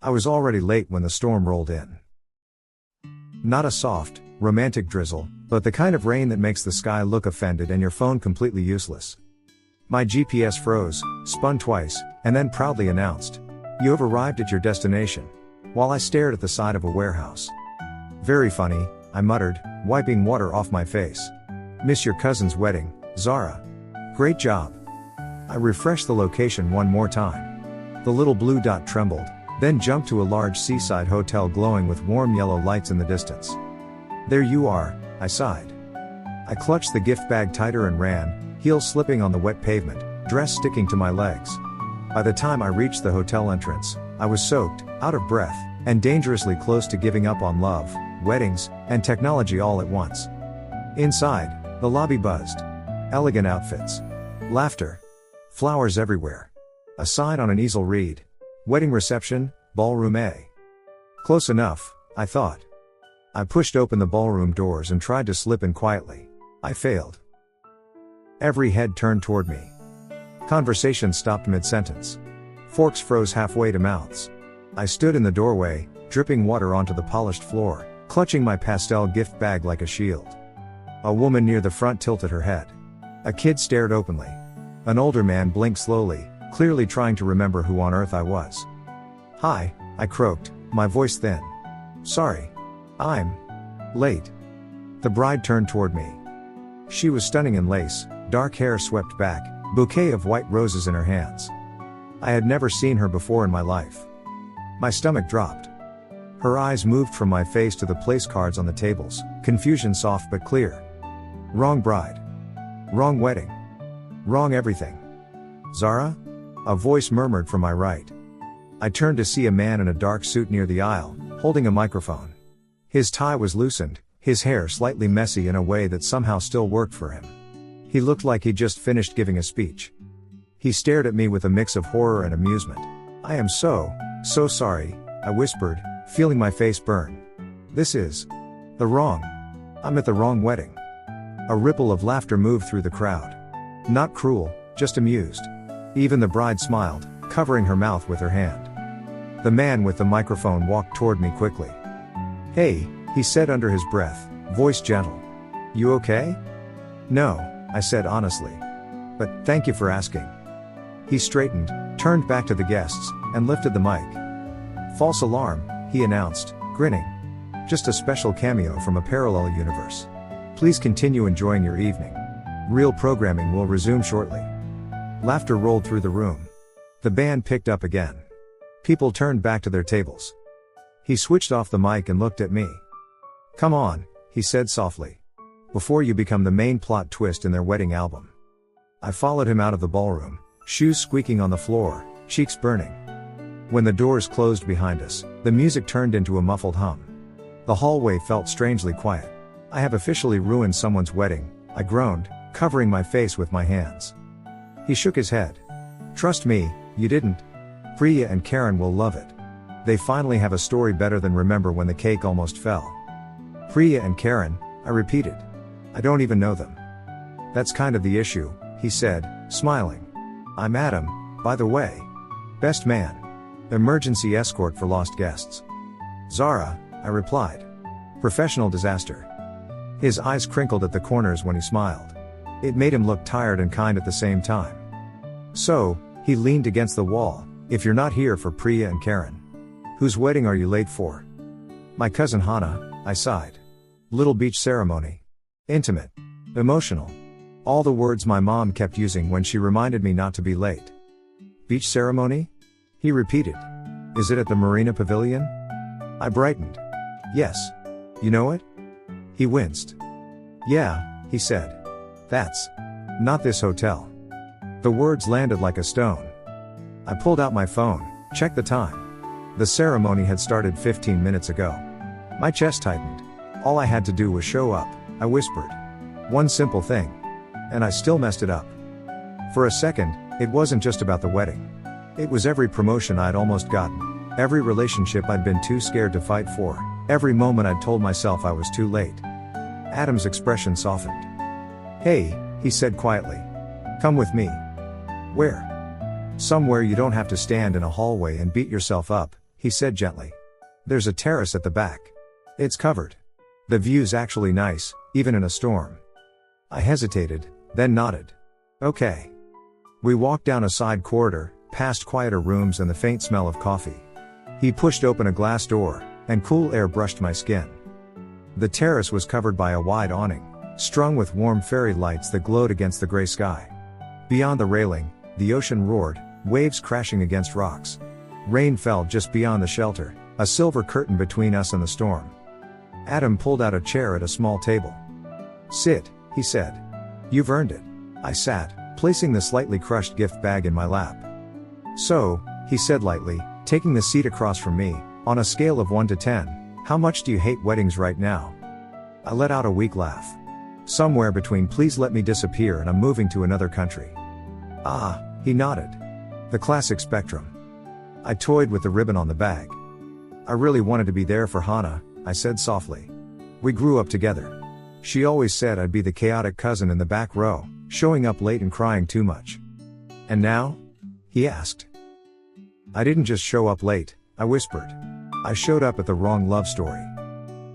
I was already late when the storm rolled in. Not a soft, romantic drizzle, but the kind of rain that makes the sky look offended and your phone completely useless. My GPS froze, spun twice, and then proudly announced, "You have arrived at your destination," while I stared at the side of a warehouse. "Very funny," I muttered, wiping water off my face. "Miss your cousin's wedding, Zara. Great job." I refreshed the location one more time. The little blue dot trembled, then jumped to a large seaside hotel glowing with warm yellow lights in the distance. "There you are," I sighed. I clutched the gift bag tighter and ran, heels slipping on the wet pavement, dress sticking to my legs. By the time I reached the hotel entrance, I was soaked, out of breath, and dangerously close to giving up on love, weddings, and technology all at once. Inside, the lobby buzzed. Elegant outfits. Laughter. Flowers everywhere. A sign on an easel read, "Wedding reception, ballroom A." Close enough, I thought. I pushed open the ballroom doors and tried to slip in quietly. I failed. Every head turned toward me. Conversation stopped mid-sentence. Forks froze halfway to mouths. I stood in the doorway, dripping water onto the polished floor, clutching my pastel gift bag like a shield. A woman near the front tilted her head. A kid stared openly. An older man blinked slowly, clearly trying to remember who on earth I was. "Hi," I croaked, my voice thin. "Sorry. I'm late." The bride turned toward me. She was stunning in lace, dark hair swept back, bouquet of white roses in her hands. I had never seen her before in my life. My stomach dropped. Her eyes moved from my face to the place cards on the tables, confusion soft but clear. Wrong bride. Wrong wedding. Wrong everything. "Zara?" A voice murmured from my right. I turned to see a man in a dark suit near the aisle, holding a microphone. His tie was loosened, his hair slightly messy in a way that somehow still worked for him. He looked like he'd just finished giving a speech. He stared at me with a mix of horror and amusement. "I am so sorry," I whispered, feeling my face burn. "This is I'm at the wrong wedding." A ripple of laughter moved through the crowd. Not cruel, just amused. Even the bride smiled, covering her mouth with her hand. The man with the microphone walked toward me quickly. "Hey," he said under his breath, voice gentle. "You okay?" "No," I said honestly. "But thank you for asking." He straightened, turned back to the guests, and lifted the mic. "False alarm," he announced, grinning. "Just a special cameo from a parallel universe. Please continue enjoying your evening. Real programming will resume shortly." Laughter rolled through the room. The band picked up again. People turned back to their tables. He switched off the mic and looked at me. "Come on," he said softly. "Before you become the main plot twist in their wedding album." I followed him out of the ballroom, shoes squeaking on the floor, cheeks burning. When the doors closed behind us, the music turned into a muffled hum. The hallway felt strangely quiet. "I have officially ruined someone's wedding," I groaned, covering my face with my hands. He shook his head. "Trust me, you didn't. Priya and Karen will love it. They finally have a story better than remember when the cake almost fell." "Priya and Karen," I repeated. "I don't even know them." "That's kind of the issue," he said, smiling. "I'm Adam, by the way. Best man. Emergency escort for lost guests." "Zara," I replied. "Professional disaster." His eyes crinkled at the corners when he smiled. It made him look tired and kind at the same time. "So," he leaned against the wall, "if you're not here for Priya and Karen, whose wedding are you late for?" "My cousin Hannah," I sighed. "Little beach ceremony. Intimate. Emotional. All the words my mom kept using when she reminded me not to be late." "Beach ceremony?" he repeated. "Is it at the Marina Pavilion?" I brightened. "Yes. You know it?" He winced. "Yeah," he said. "That's not this hotel." The words landed like a stone. I pulled out my phone, checked the time. The ceremony had started 15 minutes ago. My chest tightened. All I had to do was show up, I whispered. One simple thing. And I still messed it up. For a second, it wasn't just about the wedding. It was every promotion I'd almost gotten, every relationship I'd been too scared to fight for, every moment I'd told myself I was too late. Adam's expression softened. "Hey," he said quietly. "Come with me." "Where?" "Somewhere you don't have to stand in a hallway and beat yourself up," he said gently. There's a terrace at the back. It's covered. The view's actually nice, even in a storm. I hesitated, then nodded. Okay. We walked down a side corridor, past quieter rooms and the faint smell of coffee. He pushed open a glass door, and cool air brushed my skin. The terrace was covered by a wide awning, strung with warm fairy lights that glowed against the gray sky. Beyond the railing, the ocean roared, waves crashing against rocks. Rain fell just beyond the shelter, a silver curtain between us and the storm. Adam pulled out a chair at a small table. Sit, he said. You've earned it. I sat, placing the slightly crushed gift bag in my lap. So, he said lightly, taking the seat across from me, on a scale of 1 to 10, how much do you hate weddings right now? I let out a weak laugh. Somewhere between please let me disappear and I'm moving to another country. Ah, he nodded. The classic spectrum. I toyed with the ribbon on the bag. I really wanted to be there for Hannah, I said softly. We grew up together. She always said I'd be the chaotic cousin in the back row, showing up late and crying too much. And now? He asked. I didn't just show up late, I whispered. I showed up at the wrong love story.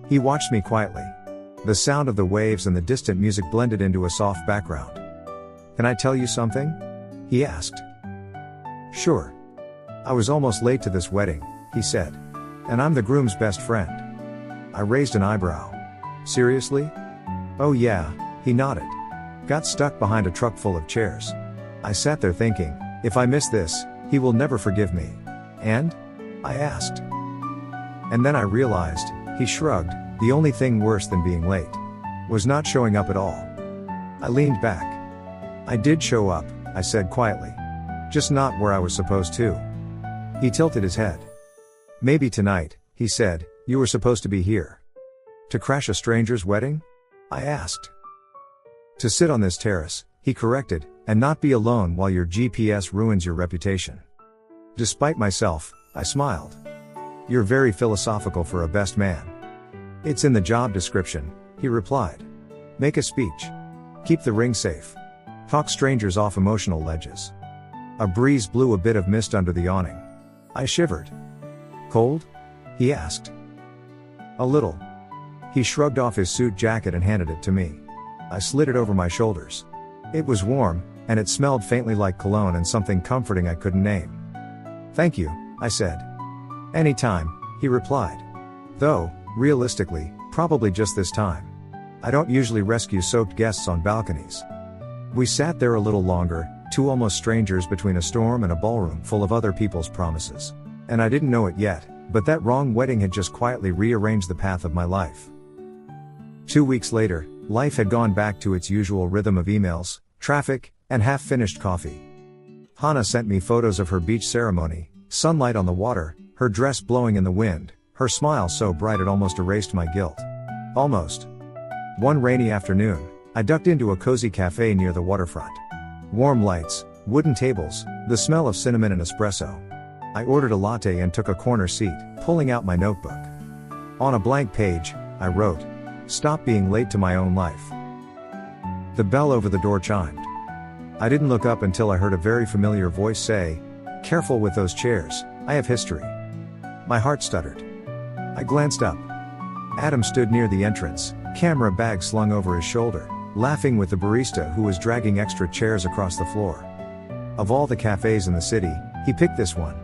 He watched me quietly. The sound of the waves and the distant music blended into a soft background. Can I tell you something? He asked. Sure. I was almost late to this wedding, he said. And I'm the groom's best friend. I raised an eyebrow. Seriously? Oh yeah, he nodded. Got stuck behind a truck full of chairs. I sat there thinking, if I miss this, he will never forgive me. And? I asked. And then I realized, he shrugged, the only thing worse than being late was not showing up at all. I leaned back. I did show up, I said quietly. Just not where I was supposed to. He tilted his head. Maybe tonight, he said, you were supposed to be here. To crash a stranger's wedding? I asked. To sit on this terrace, he corrected, and not be alone while your GPS ruins your reputation. Despite myself, I smiled. You're very philosophical for a best man. It's in the job description, he replied. Make a speech. Keep the ring safe. Talk strangers off emotional ledges. A breeze blew a bit of mist under the awning. I shivered. Cold? He asked. A little. He shrugged off his suit jacket and handed it to me. I slid it over my shoulders. It was warm, and it smelled faintly like cologne and something comforting I couldn't name. Thank you, I said. Anytime, he replied. Though, realistically, probably just this time. I don't usually rescue soaked guests on balconies. We sat there a little longer, two almost strangers between a storm and a ballroom full of other people's promises. And I didn't know it yet, but that wrong wedding had just quietly rearranged the path of my life. 2 weeks later, life had gone back to its usual rhythm of emails, traffic, and half-finished coffee. Hannah sent me photos of her beach ceremony, sunlight on the water, her dress blowing in the wind, her smile so bright it almost erased my guilt. Almost. One rainy afternoon, I ducked into a cozy café near the waterfront. Warm lights, wooden tables, the smell of cinnamon and espresso. I ordered a latte and took a corner seat, pulling out my notebook. On a blank page, I wrote, "Stop being late to my own life." The bell over the door chimed. I didn't look up until I heard a very familiar voice say, "Careful with those chairs, I have history." My heart stuttered. I glanced up. Adam stood near the entrance, camera bag slung over his shoulder, laughing with the barista who was dragging extra chairs across the floor. Of all the cafes in the city, he picked this one.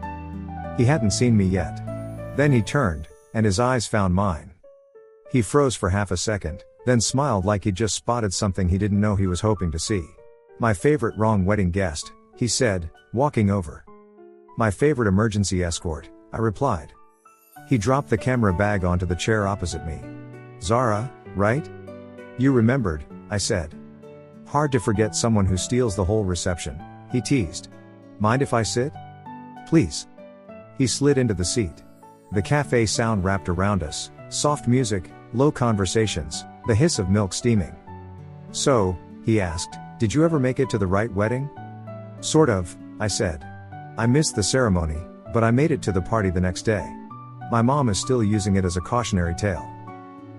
He hadn't seen me yet. Then he turned, and his eyes found mine. He froze for half a second, then smiled like he'd just spotted something he didn't know he was hoping to see. "My favorite wrong wedding guest," he said, walking over. "My favorite emergency escort," I replied. He dropped the camera bag onto the chair opposite me. "Zara, right? You remembered," I said. "Hard to forget someone who steals the whole reception," he teased. "Mind if I sit?" "Please." He slid into the seat. The cafe sound wrapped around us, soft music, low conversations, the hiss of milk steaming. "So," he asked, "did you ever make it to the right wedding?" "Sort of," I said. "I missed the ceremony, but I made it to the party the next day. My mom is still using it as a cautionary tale."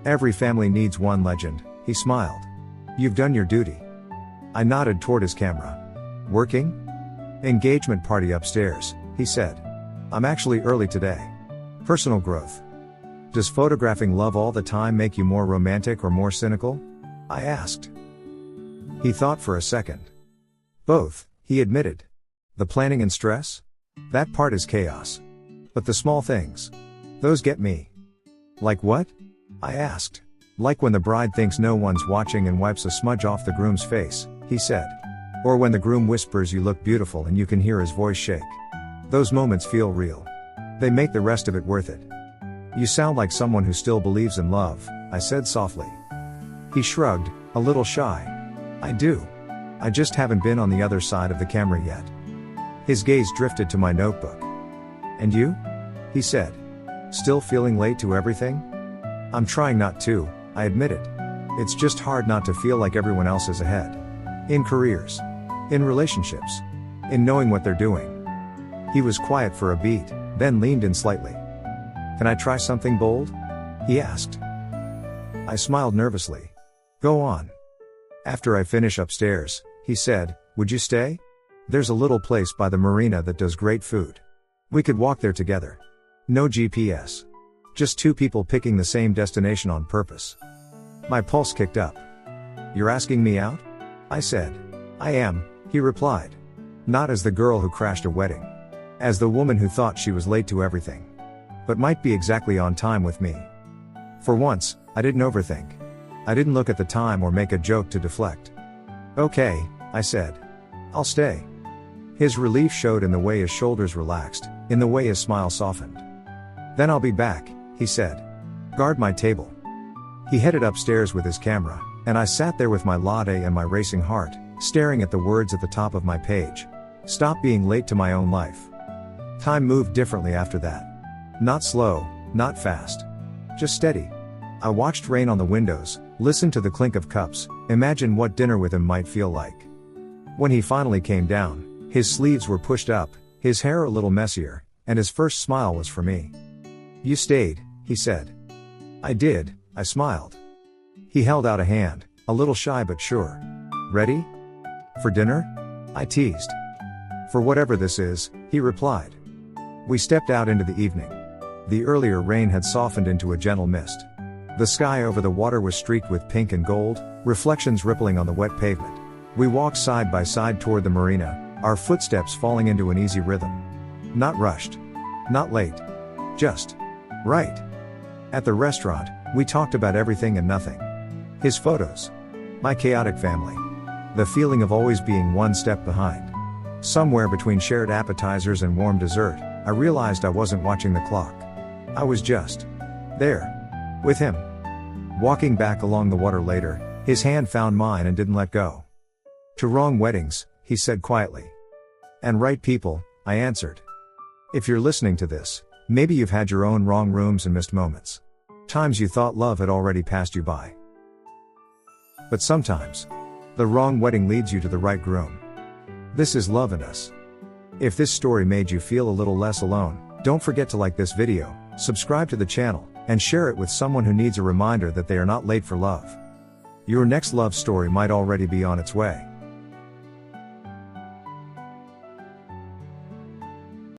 "Every family needs one legend," he smiled. "You've done your duty." I nodded toward his camera. "Working?" "Engagement party upstairs," he said. "I'm actually early today." Personal growth. Does photographing love all the time make you more romantic or more cynical? I asked. He thought for a second. Both, he admitted. The planning and stress? That part is chaos. But the small things, those get me. Like what? I asked. Like when the bride thinks no one's watching and wipes a smudge off the groom's face, he said. Or when the groom whispers you look beautiful and you can hear his voice shake. Those moments feel real. They make the rest of it worth it. You sound like someone who still believes in love, I said softly. He shrugged, a little shy. I do. I just haven't been on the other side of the camera yet. His gaze drifted to my notebook. And you? He said. Still feeling late to everything? I'm trying not to, I admitted. It's just hard not to feel like everyone else is ahead. In careers. In relationships. In knowing what they're doing. He was quiet for a beat, then leaned in slightly. Can I try something bold? He asked. I smiled nervously. Go on. After I finish upstairs, he said, would you stay? There's a little place by the marina that does great food. We could walk there together. No GPS. Just two people picking the same destination on purpose. My pulse kicked up. You're asking me out? I said. I am, he replied. Not as the girl who crashed a wedding. As the woman who thought she was late to everything. But might be exactly on time with me. For once, I didn't overthink. I didn't look at the time or make a joke to deflect. Okay, I said. I'll stay. His relief showed in the way his shoulders relaxed, in the way his smile softened. Then I'll be back, he said. Guard my table. He headed upstairs with his camera, and I sat there with my latte and my racing heart, staring at the words at the top of my page. Stop being late to my own life. Time moved differently after that. Not slow, not fast. Just steady. I watched rain on the windows, listened to the clink of cups, imagined what dinner with him might feel like. When he finally came down, his sleeves were pushed up, his hair a little messier, and his first smile was for me. You stayed, he said. I did, I smiled. He held out a hand, a little shy but sure. Ready? For dinner? I teased. For whatever this is, he replied. We stepped out into the evening. The earlier rain had softened into a gentle mist. The sky over the water was streaked with pink and gold, reflections rippling on the wet pavement. We walked side by side toward the marina, our footsteps falling into an easy rhythm. Not rushed. Not late. Just right. At the restaurant, we talked about everything and nothing. His photos. My chaotic family. The feeling of always being one step behind. Somewhere between shared appetizers and warm dessert, I realized I wasn't watching the clock. I was just there. With him. Walking back along the water later, his hand found mine and didn't let go. To wrong weddings, he said quietly. And right people, I answered. If you're listening to this, maybe you've had your own wrong rooms and missed moments. Times you thought love had already passed you by. But sometimes, the wrong wedding leads you to the right groom. This is Love in Us. If this story made you feel a little less alone, don't forget to like this video, subscribe to the channel, and share it with someone who needs a reminder that they are not late for love. Your next love story might already be on its way.